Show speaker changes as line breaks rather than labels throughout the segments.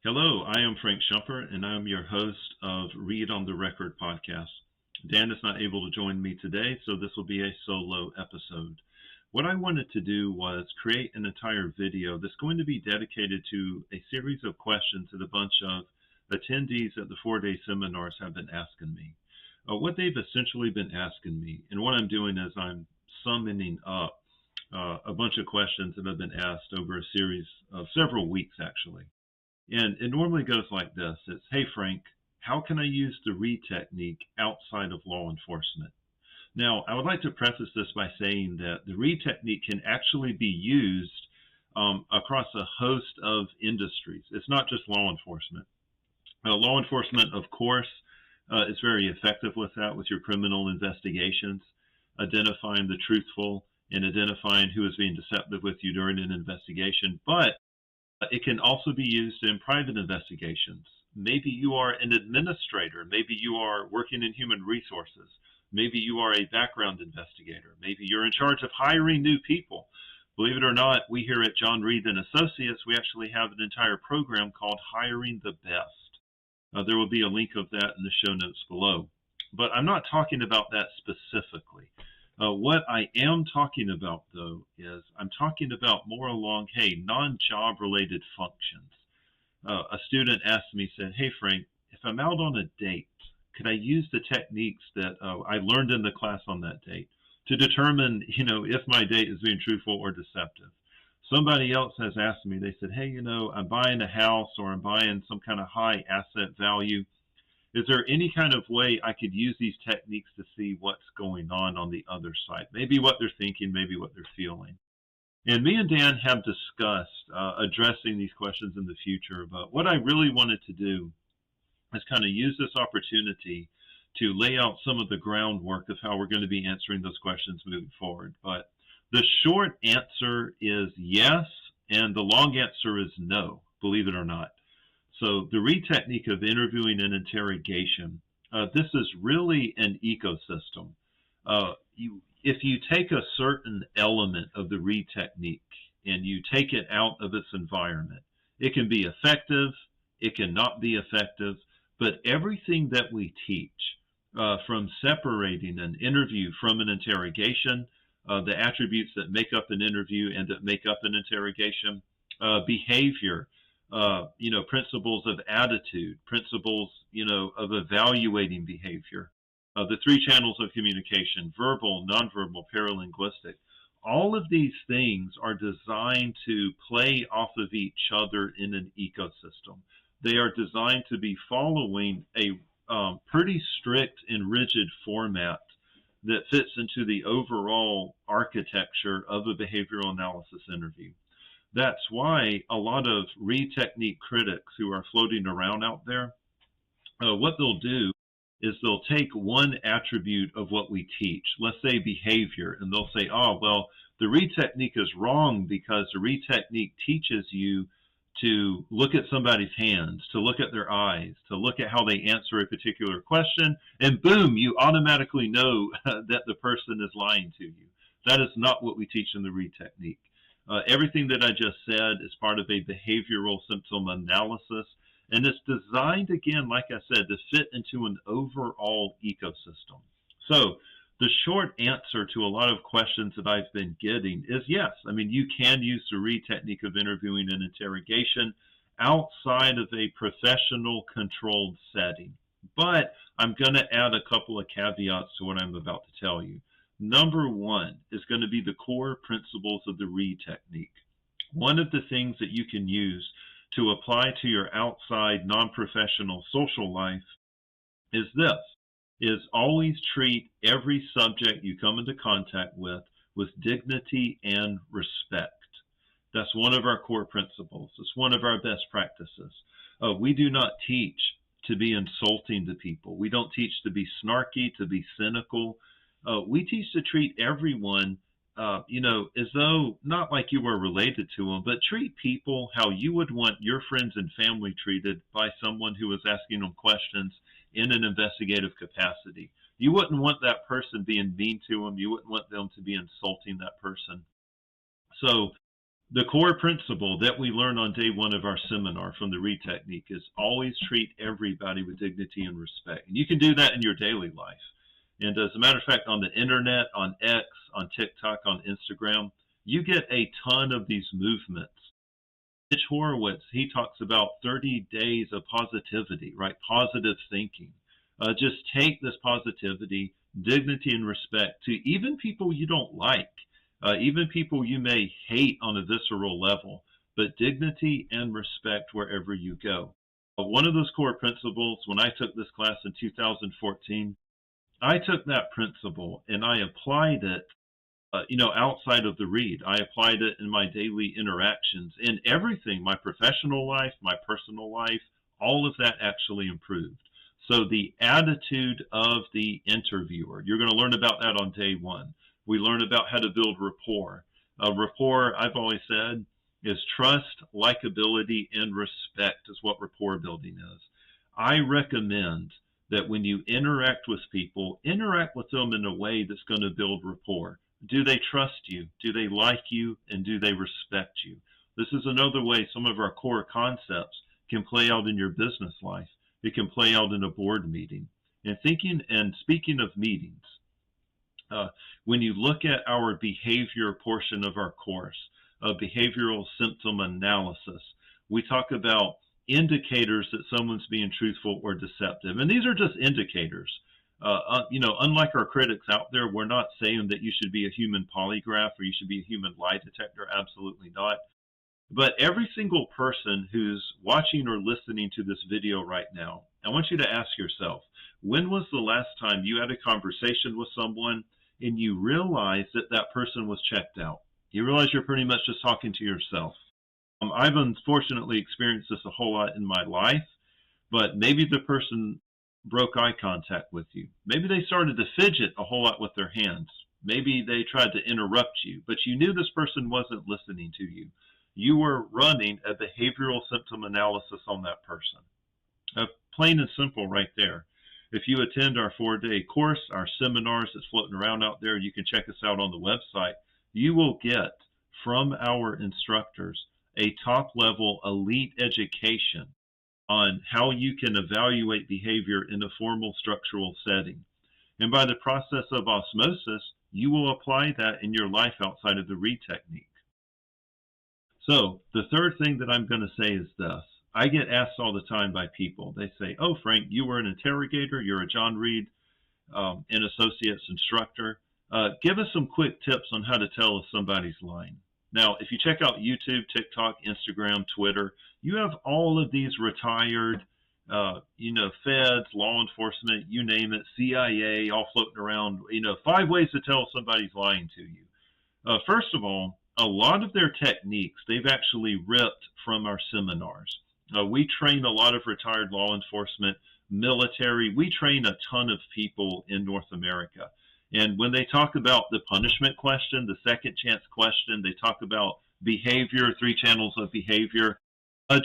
Hello, I am Frank Shumper, and I'm your host of Reid on the Record podcast. Dan is not able to join me today, so this will be a solo episode. What I wanted to do was create an entire video that's going to be dedicated to a series of questions that a bunch of attendees at the 4-day seminars have been asking me. What they've essentially been asking me, and what I'm doing is I'm summoning up a bunch of questions that have been asked over a series of several weeks, actually. And it normally goes like this. It's, hey, Frank, how can I use the Reid technique outside of law enforcement? Now, I would like to preface this by saying that the Reid technique can actually be used across a host of industries. It's not just law enforcement. Law enforcement, of course, is very effective with that, with your criminal investigations, identifying the truthful and identifying who is being deceptive with you during an investigation. But it can also be used in private investigations. Maybe you are an administrator. Maybe you are working in human resources. Maybe you are a background investigator. Maybe you're in charge of hiring new people. Believe it or not, we here at John Reid and Associates, we actually have an entire program called Hiring the Best. There will be a link of that in the show notes below. But I'm not talking about that specifically. What I am talking about, though, is I'm talking about more along, hey, non-job related functions. A student asked me, said, hey, Frank, if I'm out on a date, could I use the techniques that I learned in the class on that date to determine, if my date is being truthful or deceptive? Somebody else has asked me, they said, hey, I'm buying a house or I'm buying some kind of high asset value. Is there any kind of way I could use these techniques to see what's going on the other side? Maybe what they're thinking, maybe what they're feeling. And me and Dan have discussed addressing these questions in the future, but what I really wanted to do is kind of use this opportunity to lay out some of the groundwork of how we're going to be answering those questions moving forward. But the short answer is yes, and the long answer is no, believe it or not. So the Reid technique of interviewing and interrogation, this is really an ecosystem. If you take a certain element of the Reid technique and you take it out of its environment, it can be effective, it cannot be effective, but everything that we teach, from separating an interview from an interrogation, the attributes that make up an interview and that make up an interrogation, behavior, principles of attitude, principles, of evaluating behavior, the three channels of communication, verbal, nonverbal, paralinguistic. All of these things are designed to play off of each other in an ecosystem. They are designed to be following a pretty strict and rigid format that fits into the overall architecture of a behavioral analysis interview. That's why a lot of Reid technique critics who are floating around out there, what they'll do is they'll take one attribute of what we teach, let's say behavior, and they'll say, oh, well, the Reid technique is wrong because the Reid technique teaches you to look at somebody's hands, to look at their eyes, to look at how they answer a particular question, and boom, you automatically know that the person is lying to you. That is not what we teach in the Reid technique. Everything that I just said is part of a behavioral symptom analysis, and it's designed, again, like I said, to fit into an overall ecosystem. So the short answer to a lot of questions that I've been getting is yes. I mean, you can use the Reid technique of interviewing and interrogation outside of a professional controlled setting. But I'm going to add a couple of caveats to what I'm about to tell you. Number one is going to be the core principles of the Reid technique. One of the things that you can use to apply to your outside non-professional social life is this, is always treat every subject you come into contact with dignity and respect. That's one of our core principles. It's one of our best practices. We do not teach to be insulting to people. We don't teach to be snarky, to be cynical. We teach to treat everyone, as though not like you were related to them, but treat people how you would want your friends and family treated by someone who was asking them questions in an investigative capacity. You wouldn't want that person being mean to them. You wouldn't want them to be insulting that person. So The core principle that we learn on day one of our seminar from the Reid Technique is always treat everybody with dignity and respect. And you can do that in your daily life. And as a matter of fact, on the internet, on X, on TikTok, on Instagram, you get a ton of these movements. Mitch Horowitz, he talks about 30 days of positivity, right? Positive thinking. Just take this positivity, dignity, and respect to even people you don't like, even people you may hate on a visceral level, but dignity and respect wherever you go. One of those core principles, when I took this class in 2014, I took that principle and I applied it outside of the Reid. I applied it in my daily interactions, in everything, my professional life, my personal life, all of that actually improved. So the attitude of the interviewer, you're going to learn about that on day one. We learn about how to build rapport. Rapport, I've always said, is trust, likability, and respect is what rapport building is. I recommend that when you interact with people, interact with them in a way that's going to build rapport. Do they trust you? Do they like you? And do they respect you? This is another way some of our core concepts can play out in your business life. It can play out in a board meeting. And thinking and speaking of meetings, when you look at our behavior portion of our course, behavioral symptom analysis, we talk about indicators that someone's being truthful or deceptive. And these are just indicators. Unlike our critics out there, we're not saying that you should be a human polygraph or you should be a human lie detector. Absolutely not. But every single person who's watching or listening to this video right now, I want you to ask yourself, when was the last time you had a conversation with someone and you realized that that person was checked out? You realize you're pretty much just talking to yourself. I've unfortunately experienced this a whole lot in my life, but maybe the person broke eye contact with you. Maybe they started to fidget a whole lot with their hands. Maybe they tried to interrupt you, but you knew this person wasn't listening to you. You were running a behavioral symptom analysis on that person. Plain and simple right there. If you attend our 4-day course, our seminars that's floating around out there, you can check us out on the website. You will get from our instructors a top-level elite education on how you can evaluate behavior in a formal structural setting. And by the process of osmosis, you will apply that in your life outside of the Reid Technique. So the third thing that I'm going to say is this. I get asked all the time by people. They say, oh, Frank, you were an interrogator. You're a John Reid and Associates instructor. Give us some quick tips on how to tell if somebody's lying. Now, if you check out YouTube, TikTok, Instagram, Twitter, you have all of these retired, feds, law enforcement, you name it, CIA, all floating around, 5 ways to tell if somebody's lying to you. First of all, a lot of their techniques, they've actually ripped from our seminars. We train a lot of retired law enforcement, military. We train a ton of people in North America. And when they talk about the punishment question, the second chance question, they talk about behavior, 3 channels of behavior.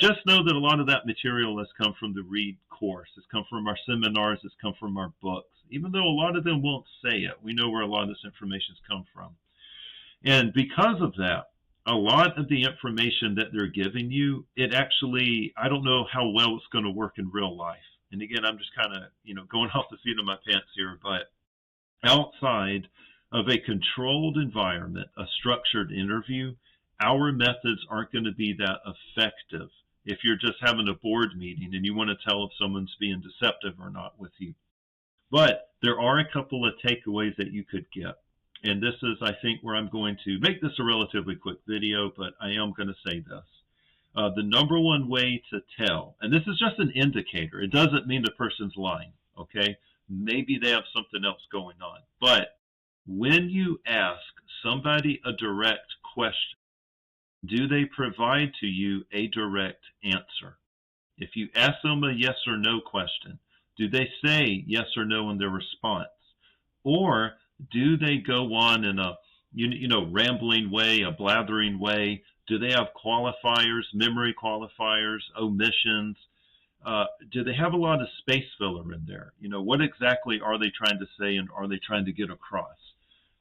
Just know that a lot of that material has come from the Reid course. It's come from our seminars. It's come from our books. Even though a lot of them won't say it, we know where a lot of this information has come from. And because of that, a lot of the information that they're giving you, it actually, I don't know how well it's going to work in real life. And again, I'm just kind of, going off the seat of my pants here, but outside of a controlled environment, a structured interview, our methods aren't going to be that effective if you're just having a board meeting and you want to tell if someone's being deceptive or not with you. But there are a couple of takeaways that you could get. And this is, I think, where I'm going to make this a relatively quick video, but I am going to say this. The number one way to tell, and this is just an indicator, it doesn't mean the person's lying, okay? Maybe they have something else going on. But when you ask somebody a direct question, do they provide to you a direct answer? If you ask them a yes or no question, do they say yes or no in their response? Or do they go on in a rambling way, a blathering way? Do they have qualifiers, memory qualifiers, omissions? Do they have a lot of space filler in there? What exactly are they trying to say and are they trying to get across?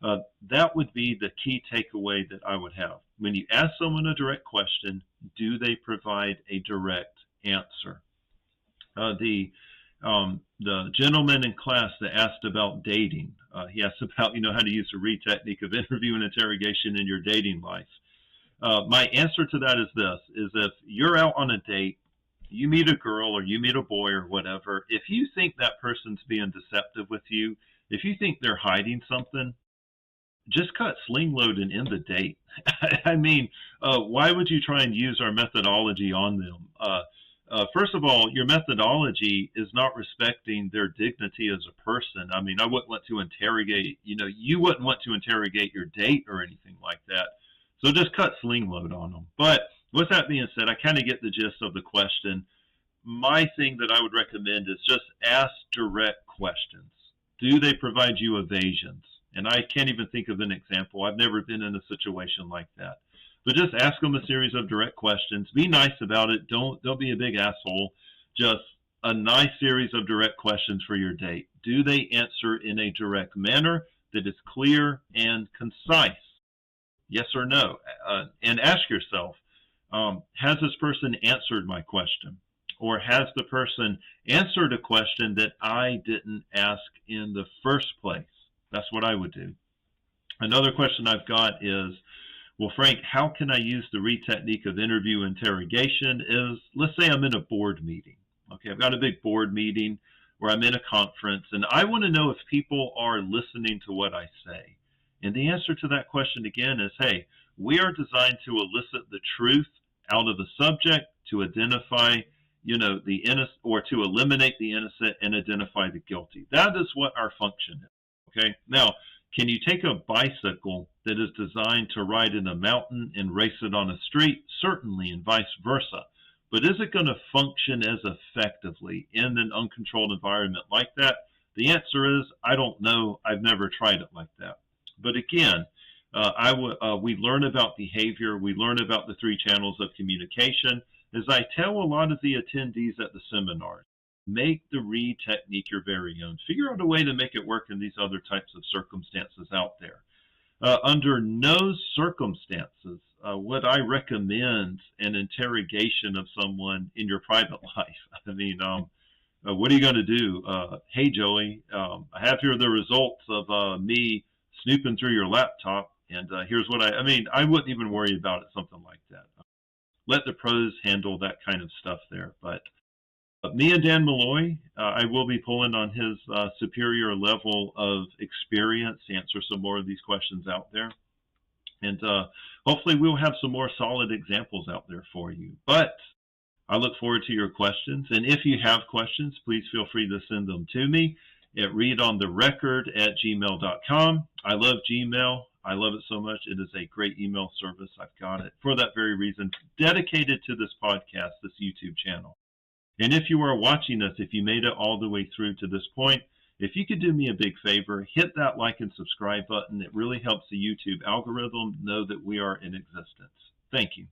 That would be the key takeaway that I would have. When you ask someone a direct question, do they provide a direct answer? The gentleman in class that asked about dating, he asked about how to use the Reid technique of interview and interrogation in your dating life. My answer to that is this: is if you're out on a date, you meet a girl or you meet a boy or whatever, if you think that person's being deceptive with you, if you think they're hiding something, just cut sling load and end the date. I mean, why would you try and use our methodology on them? First of all, your methodology is not respecting their dignity as a person. I mean, I wouldn't want to interrogate, you wouldn't want to interrogate your date or anything like that. So just cut sling load on them. But with that being said, I kind of get the gist of the question. My thing that I would recommend is just ask direct questions. Do they provide you evasions? And I can't even think of an example. I've never been in a situation like that. But just ask them a series of direct questions. Be nice about it. Don't be a big asshole. Just a nice series of direct questions for your date. Do they answer in a direct manner that is clear and concise? Yes or no? And ask yourself, has this person answered my question? Or has the person answered a question that I didn't ask in the first place? That's what I would do. Another question I've got is, well, Frank, how can I use the Reid technique of interview interrogation? Is, let's say I'm in a board meeting. Okay, I've got a big board meeting where I'm in a conference, and I want to know if people are listening to what I say. And the answer to that question again is, hey, we are designed to elicit the truth out of the subject to identify, the innocent, or to eliminate the innocent and identify the guilty. That is what our function is. Okay. Now, can you take a bicycle that is designed to ride in a mountain and race it on a street? Certainly, and vice versa. But is it going to function as effectively in an uncontrolled environment like that? The answer is, I don't know. I've never tried it like that. But again, we learn about behavior. We learn about the 3 channels of communication. As I tell a lot of the attendees at the seminars, make the Reid technique your very own. Figure out a way to make it work in these other types of circumstances out there. Under no circumstances would I recommend an interrogation of someone in your private life. I mean, what are you going to do? Hey, Joey, I have here the results of me snooping through your laptop, and here's what I wouldn't even worry about it, something like that. Let the pros handle that kind of stuff there. But me and Dan Malloy, I will be pulling on his superior level of experience to answer some more of these questions out there. And hopefully we'll have some more solid examples out there for you. But I look forward to your questions. And if you have questions, please feel free to send them to me at reidontherecord@gmail.com. I love Gmail. I love it so much. It is a great email service. I've got it for that very reason, dedicated to this podcast, this YouTube channel. And if you are watching us, if you made it all the way through to this point, if you could do me a big favor, hit that like and subscribe button. It really helps the YouTube algorithm know that we are in existence. Thank you.